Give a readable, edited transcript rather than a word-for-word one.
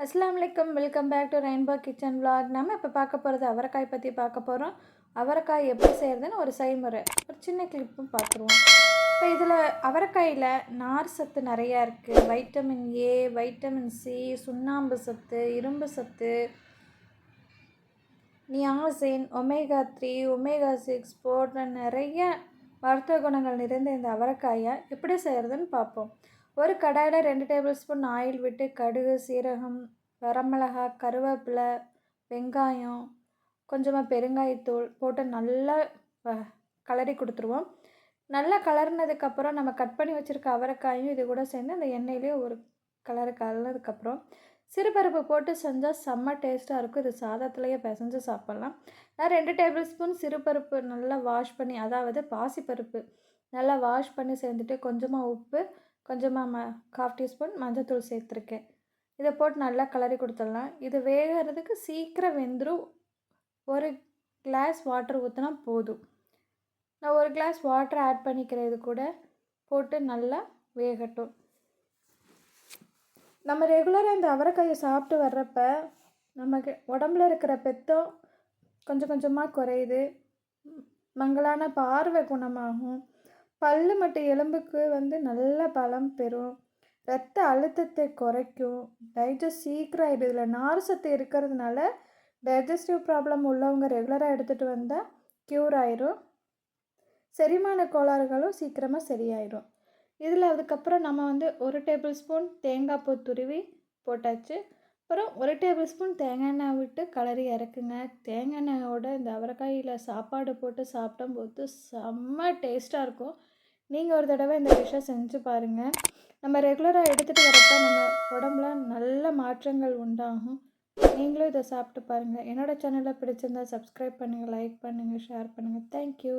அஸ்ஸலாமு அலைக்கும். Welcome back to Rainbow Kitchen vlog. நம்ம இப்போ பார்க்க போகிறது அவரைக்காய் பற்றி பார்க்க போகிறோம். அவரைக்காய் எப்படி செய்கிறதுன்னு ஒரு செய்முறை ஒரு சின்ன கிளிப்பும் பார்த்துருவோம். இப்போ இதில் அவரைக்காயில் நார் சத்து நிறையா இருக்குது. வைட்டமின் ஏ, வைட்டமின் சி, சுண்ணாம்பு சத்து, இரும்பு சத்து, நியாசின், ஒமேகா 3, ஒமேகா 6 போன்ற நிறைய மருத்துவ குணங்கள் நிறைந்த இந்த அவரைக்காயை எப்படி செய்கிறதுன்னு பார்ப்போம். ஒரு கடாயில் 2 டேபிள் ஸ்பூன் ஆயில் விட்டு கடுகு, சீரகம், வரமிளகாய், கருவேப்பிலை, வெங்காயம், கொஞ்சமாக பெருங்காயத்தூள் போட்டு நல்லா கலரி கொடுத்துருவோம். நல்லா கலர்னதுக்கப்புறம் நம்ம கட் பண்ணி வச்சுருக்க அவரைக்காயும் இது கூட சேர்ந்து அந்த எண்ணெயிலே ஒரு கலர்னதுக்கப்புறம் சிறுபருப்பு போட்டு செஞ்சால் செம்ம டேஸ்ட்டாக இருக்கும். இது சாதத்துலேயே பிசைஞ்சு சாப்பிட்லாம். நான் 2 டேபிள் ஸ்பூன் சிறுபருப்பு நல்லா வாஷ் பண்ணி, அதாவது பாசிப்பருப்பு நல்லா வாஷ் பண்ணி சேர்ந்துட்டு கொஞ்சமாக உப்பு, கொஞ்சமாக 1/2 டீஸ்பூன் மஞ்சள்தூள் சேர்த்துருக்கேன். இதை போட்டு நல்லா கலரி கொடுத்துடலாம். இது வேகிறதுக்கு சீக்கிரம் வெந்துடும். 1 கிளாஸ் வாட்டர் ஊற்றினா போதும். நான் 1 கிளாஸ் வாட்டர் ஆட் பண்ணிக்கிறேன். இது கூட போட்டு நல்லா வேகட்டும். நம்ம ரெகுலராக இந்த அவரைக்காயை சாப்பிட்டு வர்றப்ப நமக்கு உடம்புல இருக்கிற பெத்தம் கொஞ்சம் கொஞ்சமாக குறையுது. மங்கலான பார்வை குணமாகும். பல்லு மற்றும் எலும்புக்கு நல்ல பலம் பெறும். இரத்த அழுத்தத்தை குறைக்கும். டைஜஸ்ட் சீக்கிரம் ஆகிடும். இதில் நார் சத்து இருக்கிறதுனால டைஜஸ்டிவ் ப்ராப்ளம் உள்ளவங்க ரெகுலராக எடுத்துகிட்டு வந்தால் க்யூர் ஆயிரும். செரிமான கோளாறுகளும் சீக்கிரமாக சரியாயிடும். இதில் அதுக்கப்புறம் நம்ம 1 டேபிள் ஸ்பூன் தேங்காய் பூ துருவி போட்டாச்சு. அப்புறம் 1 டேபிள் ஸ்பூன் தேங்காய் எண்ணெய் விட்டு கலரி இறக்குங்க. தேங்காய் எண்ணெயோட இந்த அவரைக்காயில் சாப்பாடு போட்டு சாப்பிடும்போது செம்ம டேஸ்ட்டாக இருக்கும். நீங்கள் ஒரு தடவை இந்த டிஷ்ஷை செஞ்சு பாருங்கள். நம்ம ரெகுலராக எடுத்துகிட்டு வரப்போ நம்ம உடம்புல நல்ல மாற்றங்கள் உண்டாகும். நீங்களும் இதை சாப்பிட்டு பாருங்கள். என்னோடய சேனலை பிடிச்சிருந்தால் சப்ஸ்கிரைப் பண்ணுங்கள், லைக் பண்ணுங்கள், ஷேர் பண்ணுங்கள். தேங்க்யூ.